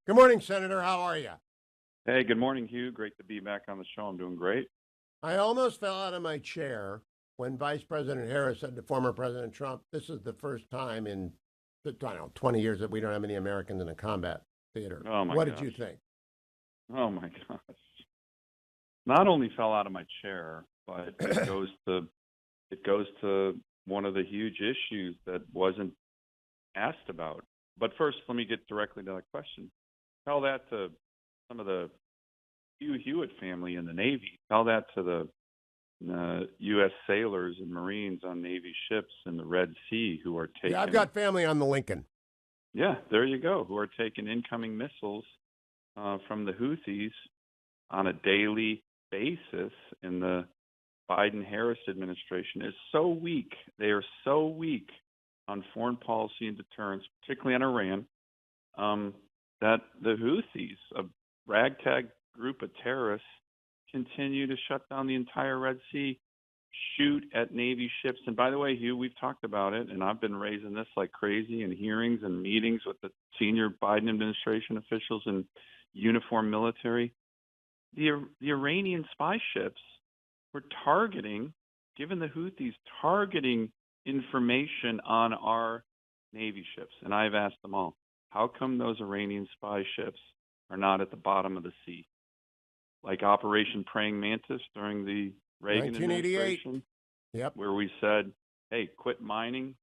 Good morning, Senator. How are you? Hey, good morning, Hugh. Great to be back on the show. I'm doing great. I almost fell out of my chair when Vice President Harris said to former President Trump, this is the first time in, I don't know, 20 years that we don't have any Americans in a combat theater. Oh my What did gosh. you think? Oh my gosh. Not only fell out of my chair, but it goes to one of the huge issues that wasn't asked about. But first, let me get directly to that question. Tell that to some of the Hugh Hewitt family in the Navy. Tell that to the U.S. sailors and Marines on Navy ships in the Red Sea who are taking. Yeah, I've got family on the Lincoln. Yeah, there you go. Who are taking incoming missiles from the Houthis on a daily basis. And the Biden-Harris administration is so weak. They are so weak on foreign policy and deterrence, particularly on Iran, that the Houthis, a ragtag group of terrorists, continue to shut down the entire Red Sea, shoot at Navy ships. And by the way, Hugh, we've talked about it, and I've been raising this like crazy in hearings and meetings with the senior Biden administration officials and uniformed military. The Iranian spy ships were giving the Houthis targeting information on our Navy ships. And I've asked them all, how come those Iranian spy ships are not at the bottom of the sea? Like Operation Praying Mantis during the Reagan 1988. administration, Yep. where we said, hey, quit mining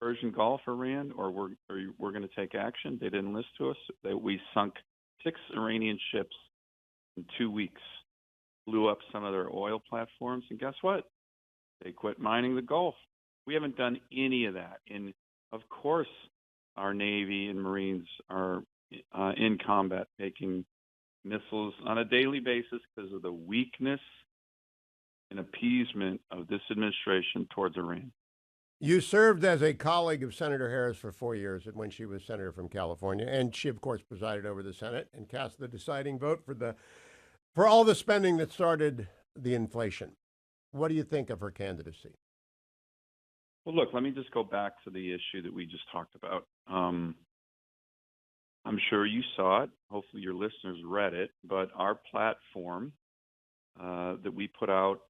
Persian Gulf, Iran, or we're going to take action. They didn't listen to us. We sunk 6 Iranian ships in 2 weeks, blew up some of their oil platforms, and guess what? They quit mining the Gulf. We haven't done any of that. And, of course, our Navy and Marines are in combat taking missiles on a daily basis because of the weakness and appeasement of this administration towards Iran. You served as a colleague of Senator Harris for 4 years when she was senator from California, and she, of course, presided over the Senate and cast the deciding vote for all the spending that started the inflation. What do you think of her candidacy? Well, look, let me just go back to the issue that we just talked about. I'm sure you saw it. Hopefully your listeners read it. But our platform that we put out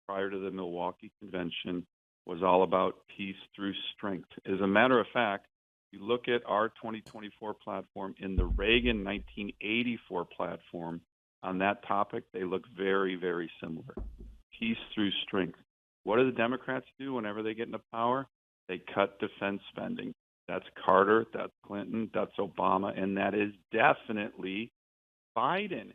prior to the Milwaukee Convention was all about peace through strength. As a matter of fact, you look at our 2024 platform in the Reagan 1984 platform on that topic, they look very, very similar. Peace through strength. What do the Democrats do whenever they get into power? They cut defense spending. That's Carter, that's Clinton, that's Obama, and that is definitely Biden.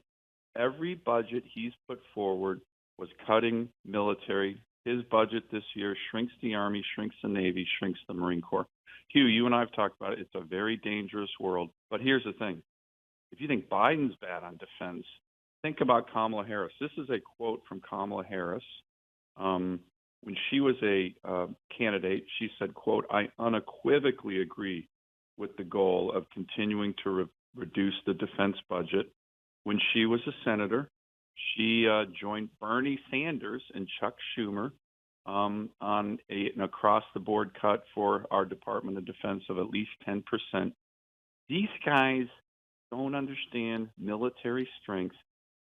Every budget he's put forward was cutting military. His budget this year shrinks the Army, shrinks the Navy, shrinks the Marine Corps. Hugh, you and I have talked about it. It's a very dangerous world. But here's the thing. If you think Biden's bad on defense, think about Kamala Harris. This is a quote from Kamala Harris. When she was a candidate, she said, quote, I unequivocally agree with the goal of continuing to reduce the defense budget. When she was a senator, she joined Bernie Sanders and Chuck Schumer on an across-the-board cut for our Department of Defense of at least 10%. These guys don't understand military strength.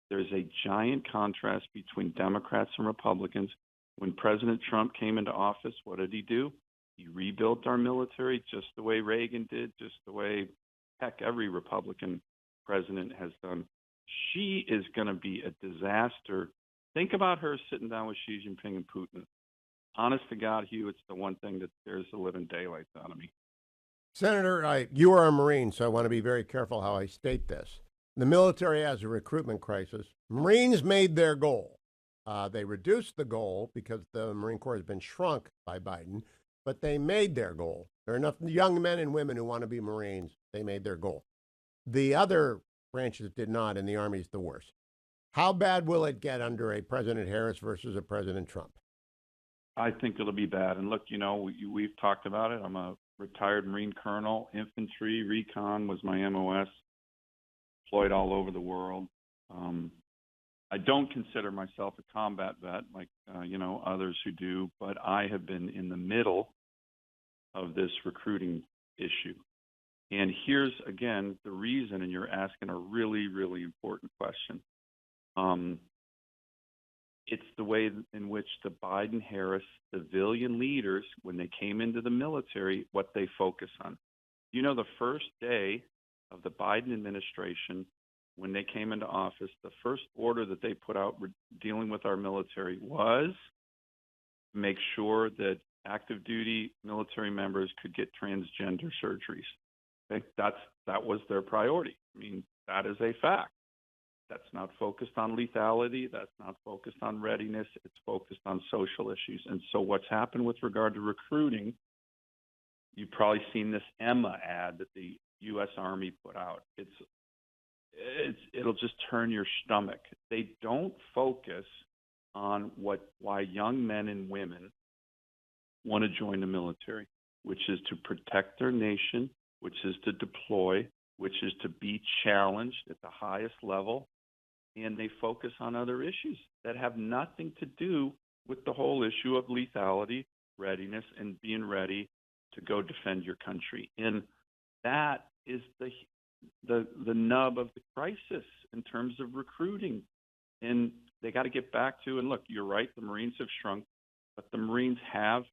There's a giant contrast between Democrats and Republicans. When President Trump came into office, what did he do? He rebuilt our military just the way Reagan did, just the way, heck, every Republican president has done. She is going to be a disaster. Think about her sitting down with Xi Jinping and Putin. Honest to God, Hugh, it's the one thing that scares the living daylights out of me. Senator, you are a Marine, so I want to be very careful how I state this. The military has a recruitment crisis. Marines made their goal. They reduced the goal because the Marine Corps has been shrunk by Biden, but they made their goal. There are enough young men and women who want to be Marines. They made their goal. The other branches did not, and the Army's the worst. How bad will it get under a President Harris versus a President Trump? I think it'll be bad. And look, we've talked about it. I'm a retired Marine colonel. Infantry, recon was my MOS. Deployed all over the world. I don't consider myself a combat vet like, others who do, but I have been in the middle of this recruiting issue. And here's, again, the reason, and you're asking a really, really important question. It's the way in which the Biden-Harris civilian leaders, when they came into the military, what they focus on. You know, the first day of the Biden administration, when they came into office, the first order that they put out dealing with our military was make sure that active duty military members could get transgender surgeries. Okay? That was their priority. I mean, that is a fact. That's not focused on lethality. That's not focused on readiness. It's focused on social issues. And so what's happened with regard to recruiting, you've probably seen this Emma ad that the U.S. Army put out. It'll just turn your stomach. They don't focus on why young men and women want to join the military, which is to protect their nation, which is to deploy, which is to be challenged at the highest level. And they focus on other issues that have nothing to do with the whole issue of lethality, readiness, and being ready to go defend your country. And that is the nub of the crisis in terms of recruiting. And they got to get back to, and look, you're right, the Marines have shrunk, but the Marines have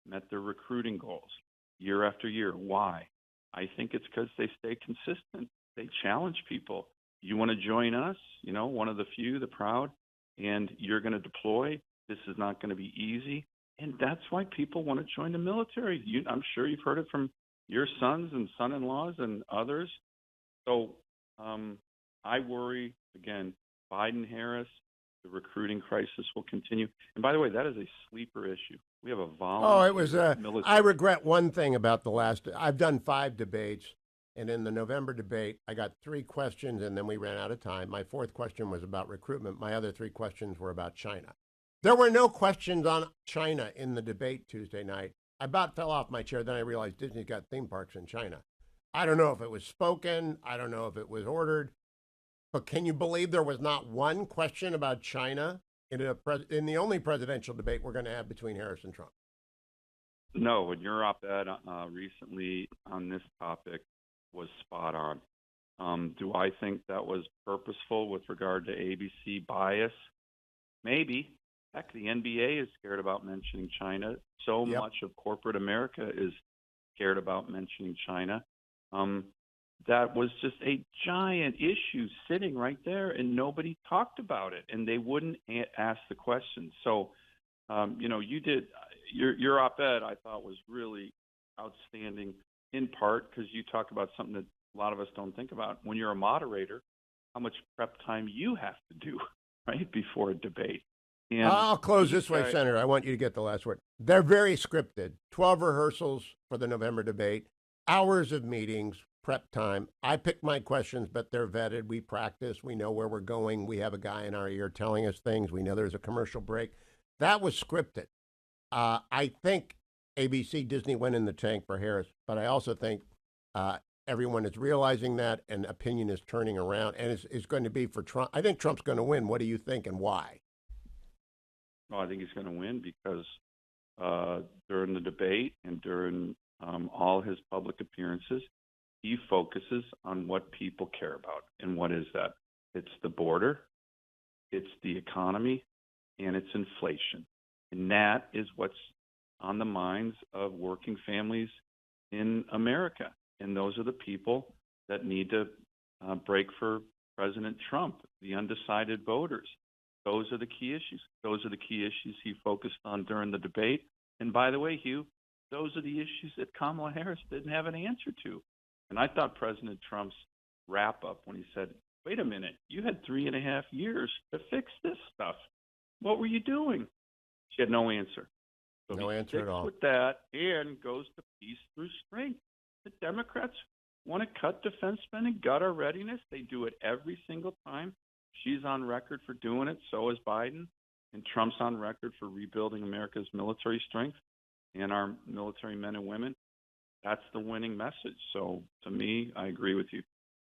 met their recruiting goals year after year. Why? I think it's because they stay consistent. They challenge people. You want to join us, you know, one of the few, the proud, and you're going to deploy. This is not going to be easy. And that's why people want to join the military. I'm sure you've heard it from your sons and son-in-laws and others. So I worry, again, Biden-Harris, the recruiting crisis will continue. And by the way, that is a sleeper issue. We have a volunteer military. I regret one thing about the last, I've done 5 debates. And in the November debate, I got 3 questions, and then we ran out of time. My 4th question was about recruitment. My other 3 questions were about China. There were no questions on China in the debate Tuesday night. I about fell off my chair. Then I realized Disney's got theme parks in China. I don't know if it was spoken. I don't know if it was ordered. But can you believe there was not one question about China in the only presidential debate we're going to have between Harris and Trump? No, and your op-ed recently on this topic was spot on. Do I think that was purposeful with regard to ABC bias? Maybe. Heck, the NBA is scared about mentioning China. So much of corporate America is scared about mentioning China. That was just a giant issue sitting right there, and nobody talked about it, and they wouldn't ask the question. So, you did your op-ed, I thought, was really outstanding, in part because you talk about something that a lot of us don't think about. When you're a moderator, how much prep time you have to do, right, before a debate. And I'll close this way, Senator. I want you to get the last word. They're very scripted. 12 rehearsals for the November debate, hours of meetings, prep time. I pick my questions, but they're vetted. We practice. We know where we're going. We have a guy in our ear telling us things. We know there's a commercial break. That was scripted. I think ABC, Disney went in the tank for Harris, but I also think everyone is realizing that, and opinion is turning around, and it's going to be for Trump. I think Trump's going to win. What do you think, and why? Well, I think he's going to win because during the debate and during all his public appearances, he focuses on what people care about. And what is that? It's the border, it's the economy, and it's inflation. And that is what's on the minds of working families in America. And those are the people that need to break for President Trump, the undecided voters. Those are the key issues. Those are the key issues he focused on during the debate. And by the way, Hugh, those are the issues that Kamala Harris didn't have an answer to. And I thought President Trump's wrap-up when he said, wait a minute, you had 3.5 years to fix this stuff. What were you doing? She had no answer. So no he answer at all. With that and goes to peace through strength. The Democrats want to cut defense spending, gut our readiness. They do it every single time. She's on record for doing it. So is Biden. And Trump's on record for rebuilding America's military strength and our military men and women. That's the winning message. So to me, I agree with you.